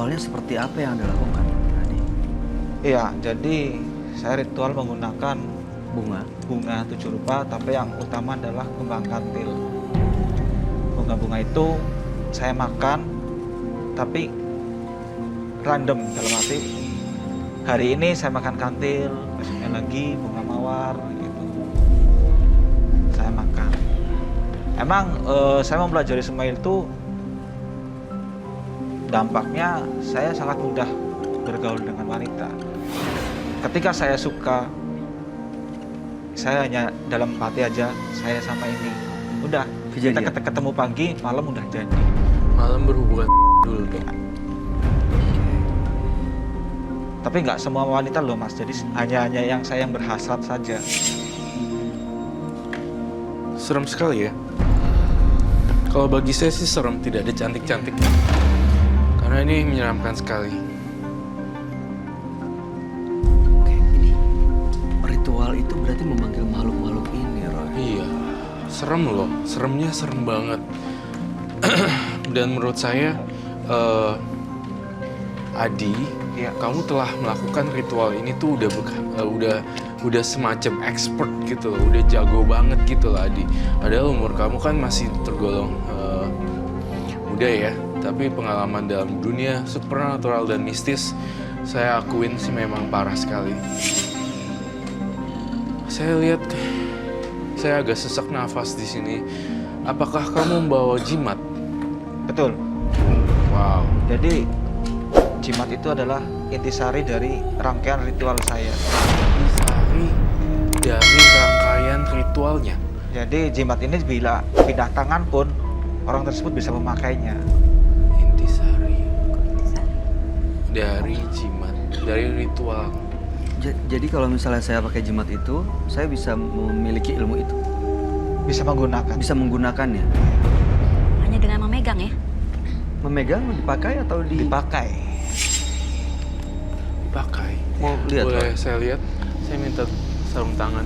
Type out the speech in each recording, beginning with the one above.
ritualnya seperti apa yang Anda lakukan, Adi? Iya, jadi saya ritual menggunakan Bunga? 7 rupa, tapi yang utama adalah kembang kantil. Bunga-bunga itu saya makan, tapi random dalam arti hari ini saya makan kantil, besoknya lagi bunga mawar gitu. Saya makan. Emang saya mempelajari semua itu dampaknya saya sangat mudah bergaul dengan wanita. Ketika saya suka, saya hanya dalam hati aja, saya sama ini. Udah, kita Kejadian? ketemu pagi, malam udah jadi. Malam berhubungan dulu tuh. Tapi nggak semua wanita loh mas, jadi hanya yang saya yang berhasrat saja. Serem sekali ya. Kalau bagi saya sih serem, tidak ada cantik-cantiknya. Karena ini menyeramkan sekali. Oke, ini ritual itu berarti memanggil makhluk-makhluk ini, Roy. Iya, serem loh. Seremnya serem banget. Dan menurut saya, Adi, Iya. kamu telah melakukan ritual ini tuh udah semacam expert gitu loh, udah jago banget gitu loh Adi. Padahal umur kamu kan masih tergolong muda ya, tapi pengalaman dalam dunia supernatural dan mistis saya akuin sih memang parah sekali. Saya lihat, saya agak sesak nafas di sini. Apakah kamu membawa jimat? Betul. Wow. Jadi jimat itu adalah intisari dari rangkaian ritual saya. Intisari dari rangkaian ritualnya. Jadi jimat ini bila pindah tangan pun orang tersebut bisa memakainya. Intisari dari jimat, dari ritual. Jadi kalau misalnya saya pakai jimat itu, saya bisa memiliki ilmu itu, Bisa menggunakan. bisa menggunakannya. Hanya dengan memegang ya? Memegang, dipakai atau Dipakai. Pakai. Mau lihat, Boleh Pak? saya lihat? Saya minta sarung tangan.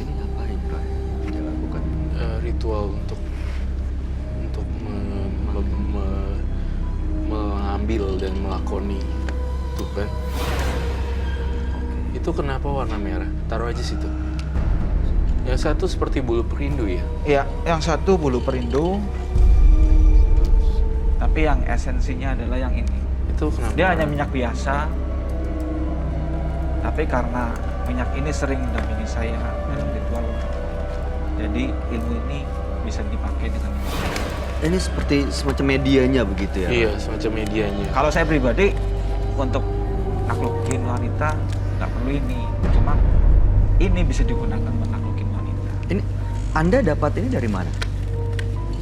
Ini ngapain, Roy? Dia lakukan. Ritual untuk mengambil dan melakoni itu kan. Itu kenapa warna merah? Taruh aja situ. Yang satu seperti bulu perindu ya. Iya, yang satu bulu perindu. Tapi yang esensinya adalah yang ini. Itu kenapa? Dia hanya minyak biasa. Tapi karena minyak ini sering mendampingi saya dalam ritual, jadi ilmu ini bisa dipakai dengan ini. Ini seperti semacam medianya begitu ya? Iya, semacam medianya. Kalau saya pribadi untuk naklukin wanita nggak perlu ini, cuma ini bisa digunakan menaklukin wanita. Ini Anda dapat ini dari mana?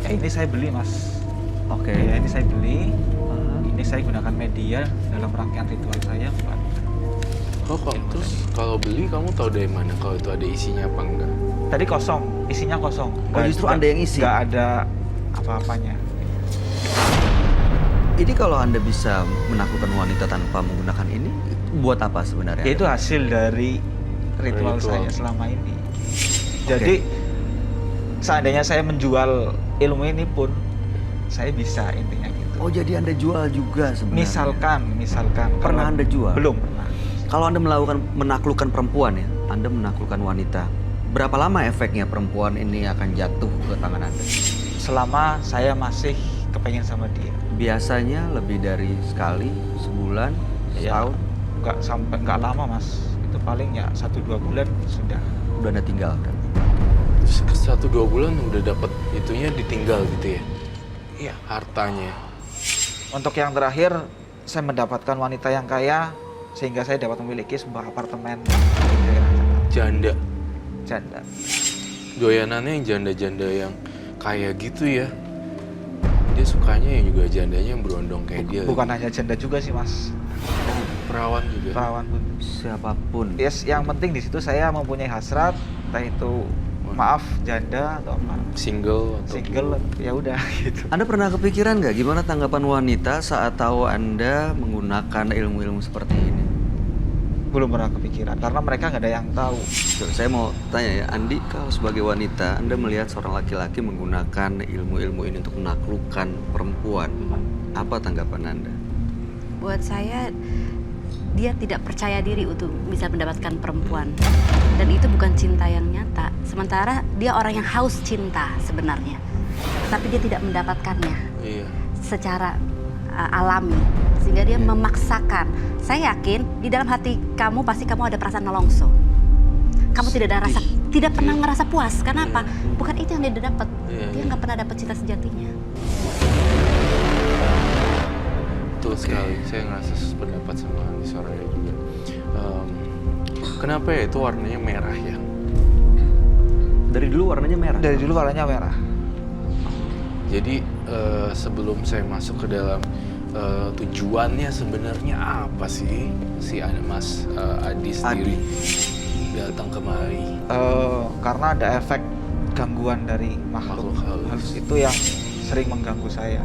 Ya, ini saya beli mas. Oke. Ya, ini saya beli. Ah, Ini saya gunakan media dalam rangkaian ritual saya. Buat Oh, kok terus kalau beli kamu tahu dari mana kalau itu ada isinya apa enggak? tadi kosong, isinya kosong. Oh, justru Anda yang isi? Nggak ada apa-apanya. Ini kalau Anda bisa menaklukkan wanita tanpa menggunakan ini, buat apa sebenarnya? Ya, itu hasil dari ritual Ritual. saya selama ini. Jadi seandainya saya menjual ilmu ini pun saya bisa intinya gitu. Oh, jadi Anda jual juga sebenarnya? Misalkan. Pernah kalau- Anda jual? Belum pernah. Kalau Anda menaklukkan perempuan ya, Anda menaklukkan wanita. Berapa lama efeknya perempuan ini akan jatuh ke tangan Anda? Selama saya masih kepengen sama dia. Biasanya lebih dari sekali, sebulan, Ya, setahun, nggak lama mas. Itu paling ya 1-2 bulan sudah. udah Anda tinggalkan. 1-2 bulan udah dapat itunya ditinggal gitu ya? Iya. Hartanya. Untuk yang terakhir, saya mendapatkan wanita yang kaya sehingga saya dapat memiliki sebuah apartemen di daerah Jakarta. Janda. Janda. Doyanannya yang janda-janda yang kaya gitu ya. Dia sukanya yang juga jandanya yang berondong kayak dia. Bukan hanya janda juga sih mas, Perawan juga. perawan pun. Siapapun. Yes, yang penting di situ saya mempunyai hasrat, entah itu maaf janda atau apa, Single atau single, ya udah gitu. Anda pernah kepikiran nggak gimana tanggapan wanita saat tahu Anda menggunakan ilmu-ilmu seperti ini? belum pernah kepikiran karena mereka nggak ada yang tahu. Saya mau tanya ya, Andi, kalau sebagai wanita, Anda melihat seorang laki-laki menggunakan ilmu-ilmu ini untuk menaklukkan perempuan, apa tanggapan Anda? Buat saya, dia tidak percaya diri untuk bisa mendapatkan perempuan. Dan itu bukan cinta yang nyata. Sementara dia orang yang haus cinta sebenarnya. Tapi dia tidak mendapatkannya Iya. secara alami. Sehingga dia memaksakan. Saya yakin di dalam hati kamu pasti kamu ada perasaan nelongso. Kamu tidak ada rasa, tidak pernah ngerasa puas. Karena apa? Bukan itu yang dia dapat. Dia nggak pernah dapat cinta sejatinya. Betul sekali. Saya ngerasa sependapat sama suaranya juga. Kenapa ya itu warnanya merah ya? Dari dulu warnanya merah? Dari dulu warnanya merah. Jadi sebelum saya masuk ke dalam tujuannya sebenarnya apa sih si Mas Adi sendiri datang kemari? Karena ada efek gangguan dari makhluk Makhluk halus. halus itu yang sering mengganggu saya.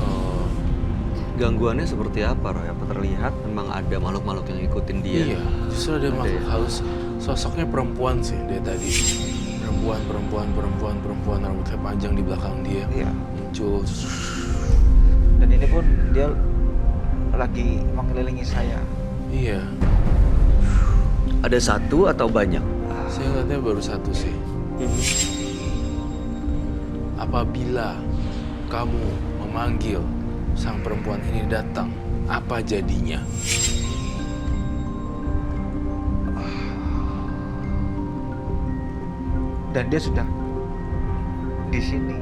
Oh, Gangguannya seperti apa, Roy? Apa terlihat memang ada makhluk-makhluk yang ngikutin dia? iya, justru ada makhluk ya? halus. Sosoknya perempuan sih dia tadi. Perempuan, rambutnya panjang di belakang dia. Iya. Muncul. Dan ini pun dia lagi mengelilingi saya. Iya, Ada satu atau banyak? saya lihatnya baru satu sih. Apabila kamu memanggil sang perempuan ini datang, apa jadinya? Dan dia sudah di sini.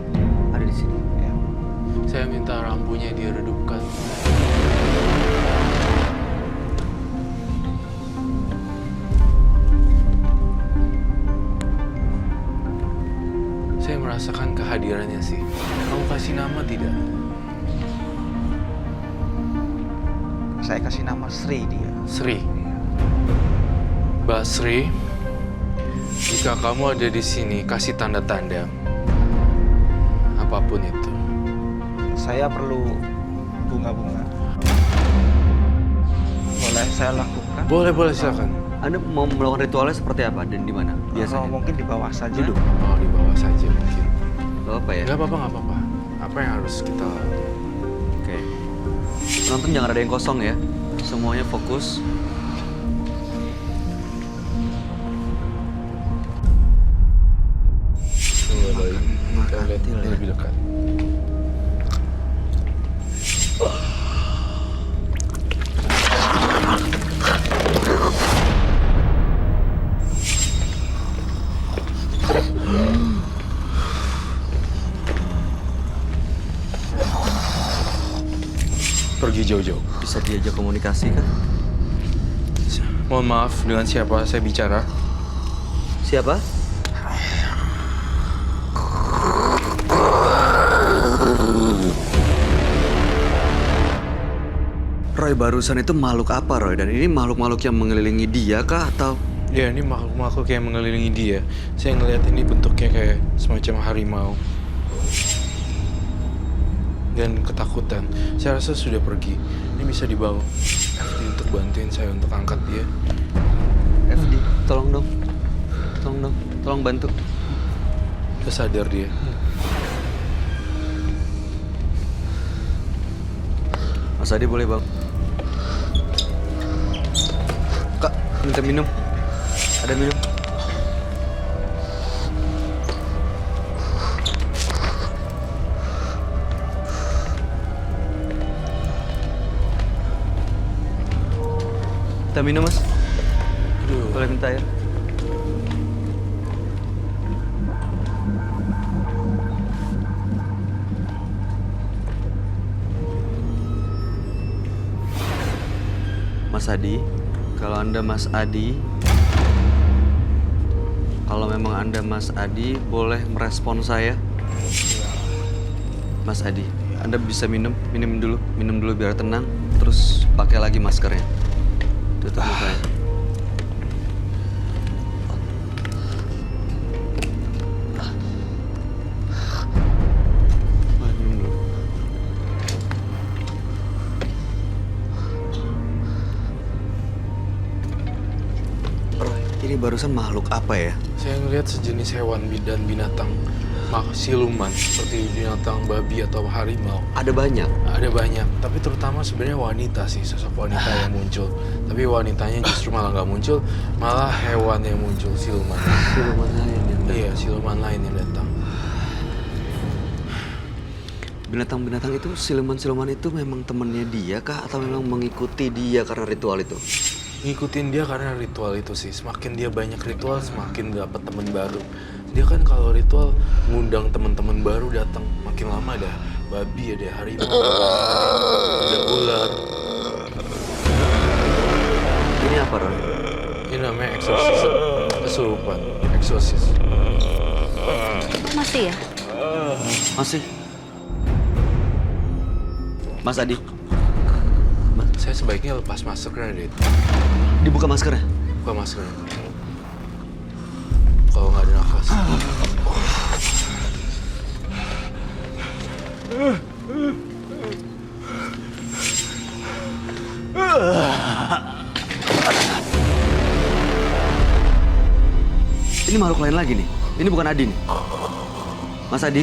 Ada di sini. Ya. Saya minta rambunya diredupkan. Saya merasakan kehadirannya sih. Kamu kasih nama tidak? Saya kasih nama Sri dia. Sri. Mbak Sri, jika kamu ada di sini, kasih tanda-tanda. Apapun itu. Saya perlu bunga-bunga. Boleh saya lakukan? Boleh, silakan. Anda mau melakukan ritualnya seperti apa dan di mana? Atau Biasanya. mungkin di bawah saja. Duduk. Oh, di bawah saja mungkin. Gak apa ya? Nggak apa-apa. Apa yang harus kita lakukan? Oke. Penonton jangan ada yang kosong ya. Semuanya fokus. Kita lihat Katil ya. lebih dekat. Pergi jauh-jauh. Bisa diajak komunikasi kan? Mohon maaf, dengan siapa saya bicara? Siapa? Roy, barusan itu makhluk apa, Roy? Dan ini makhluk-makhluk yang mengelilingi dia kah atau... Ya, ini makhluk-makhluk yang mengelilingi dia. Saya ngelihat ini bentuknya kayak semacam harimau. Dan ketakutan. Saya rasa sudah pergi. Ini bisa dibawa FD untuk bantuin saya untuk angkat dia. FD, tolong dong. Tolong bantu. Udah sadar dia. Mas Adi boleh bang? Kak, minta minum. Ada minum. Minta minum mas? Aduh. Boleh minta ya? Mas Adi, kalau Anda Mas Adi, kalau memang Anda Mas Adi, boleh merespon saya. Mas Adi, Anda bisa minum dulu biar tenang, terus pakai lagi maskernya. Tutup mukanya. Boleh minum dulu. barusan makhluk apa ya? Saya ngelihat sejenis hewan dan binatang siluman seperti binatang babi atau harimau. Ada banyak. Ada banyak, tapi terutama sebenarnya wanita sih, sosok wanita yang muncul. Tapi wanitanya justru malah nggak muncul, malah hewan yang muncul, siluman. Siluman lain yang datang. Iya, siluman lain yang datang. Binatang-binatang itu, siluman-siluman itu memang temennya dia kah atau memang mengikuti dia karena ritual itu? Ngikutin dia karena ritual itu sih. Semakin dia banyak ritual, semakin dapat teman baru. Dia kan kalau ritual ngundang teman-teman baru datang, makin lama ada babi, ada harimau, ada ular. Ini apa, Roy? Ini namanya eksorsis, kesurupan, eksorsis. Masih ya? Masih? Mas Adi, Saya sebaiknya lepas maskernya deh. dibuka maskernya. Buka maskernya. Kalau nggak ada nafas. Ini makhluk lain lagi nih. Ini bukan Adi nih. Mas Adi.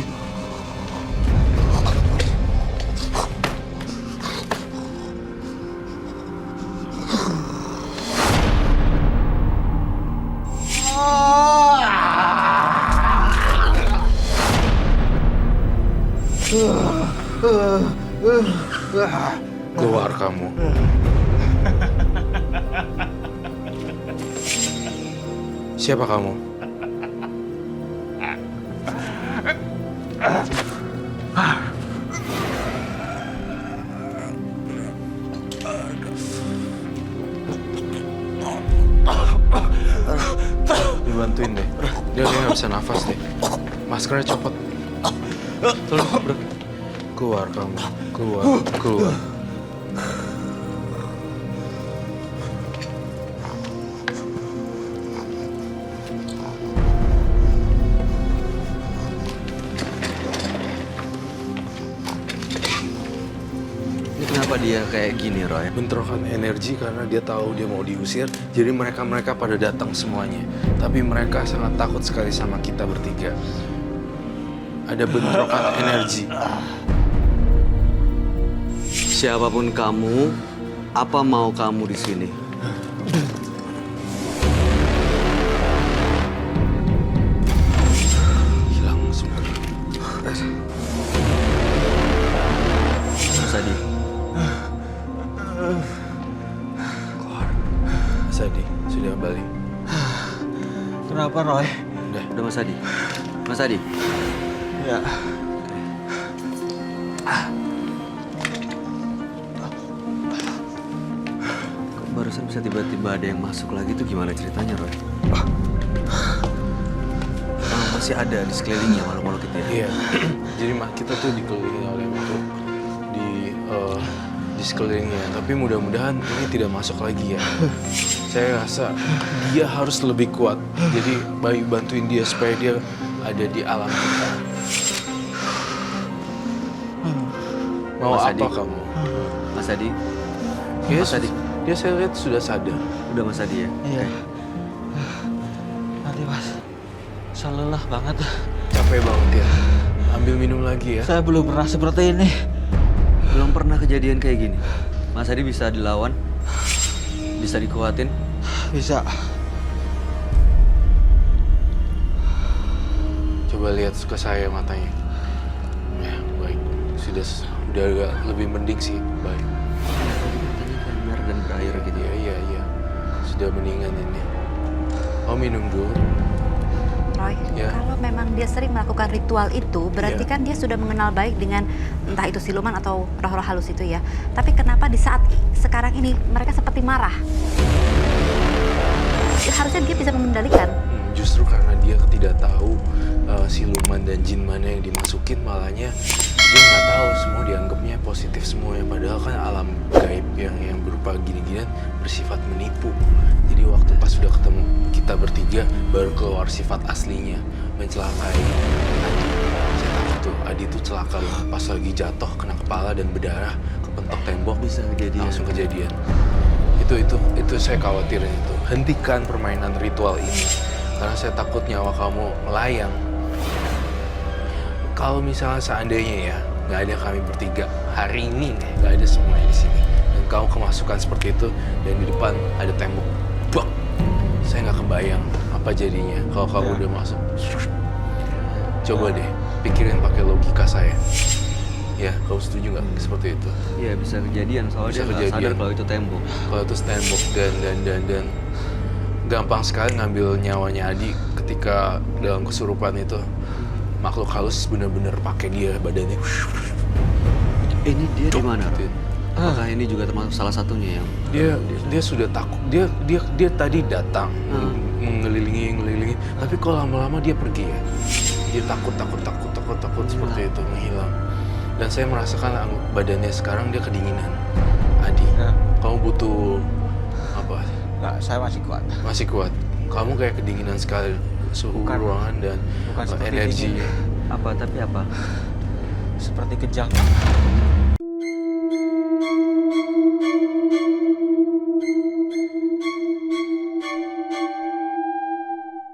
Keluar kamu. Siapa kamu? Dibantuin deh. Dia nggak bisa nafas deh. Maskernya copot. Tolong, bro. Keluar kamu. Keluar. Keluar. Ini kenapa dia kayak gini, Roy? Bentrokan energi karena dia tahu dia mau diusir. Jadi mereka pada datang semuanya. Tapi mereka sangat takut sekali sama kita bertiga. Ada bentrokan energi. Siapapun kamu, apa mau kamu di sini? Hilang semua. Mas Adi. Keluar. Sadi, sudah kembali. Kenapa, Roy? Udah Mas Adi. Mas Adi. Ya. Kok barusan bisa tiba-tiba ada yang masuk lagi tuh gimana ceritanya, Roy? Masih ada di sekelilingnya makhluk-makhluk itu ya? Iya. Jadi kita tuh dikelilingi oleh makhluk di sekelilingnya. Tapi mudah-mudahan ini tidak masuk lagi ya. Saya rasa dia harus lebih kuat. Jadi baik bantuin dia supaya dia ada di alam kita. Mau Mas apa Adi. kamu? Mas Adi. Yes, Mas Adi. dia saya lihat sudah sadar. Udah Mas Adi ya? Iya. Nanti, Mas. Saya lelah banget. Capek banget ya. Ambil minum lagi ya. Saya belum pernah seperti ini. Belum pernah kejadian kayak gini. Mas Adi bisa dilawan? Bisa dikuatin? Bisa. Coba lihat ke saya matanya. Ya, baik. Udah agak lebih mending sih. Baik. Benar dan berair gitu ya? Iya. Sudah mendingan ini. Oh, minum dulu. Roy, Ya. kalau memang dia sering melakukan ritual itu, berarti Ya. kan dia sudah mengenal baik dengan entah itu siluman atau roh-roh halus itu ya. Tapi kenapa di saat sekarang ini mereka seperti marah? Ya, harusnya dia bisa mengendalikan. Justru karena dia tidak tahu siluman dan jin mana yang dimasukin, malahnya dia nggak tahu, semua dianggapnya positif semuanya. Padahal kan alam gaib yang berupa gini-ginian bersifat menipu. Jadi waktu pas sudah ketemu kita bertiga, baru keluar sifat aslinya, mencelakai Adi. Saya takut tuh, Adi tuh celaka loh. Pas lagi jatuh, kena kepala dan berdarah, kepentok tembok, Bisa kejadian. langsung kejadian. Itu saya khawatirin itu. Hentikan permainan ritual ini karena saya takut nyawa kamu melayang. Kalau misalnya seandainya ya nggak ada kami bertiga hari ini nih, nggak ada semuanya di sini dan kamu kemasukan seperti itu dan di depan ada tembok, bak, saya nggak kebayang apa jadinya kalau kamu udah masuk. Coba deh pikirin pakai logika saya. Ya, kamu setuju nggak seperti itu? Iya, bisa kejadian soalnya Bisa dia nggak kejadian. sadar kalau itu tembok. Kalau itu tembok dan gampang sekali ngambil nyawanya Adi ketika dalam kesurupan itu. Makhluk halus bener-bener pakai dia badannya. Ini dia di mana? Gitu. Apakah ini juga termasuk salah satunya yang Dia sudah takut. Dia tadi datang mengelilingi, tapi kok lama-lama dia pergi ya. Dia takut seperti itu menghilang. Dan saya merasakan badannya sekarang dia kedinginan. Adi, kamu butuh apa? Enggak, saya masih kuat. Masih kuat. Kamu kayak kedinginan sekali. Suhu Bukan. ruangan dan Bukan seperti energi. dingin. apa? Tapi apa? Seperti kejang.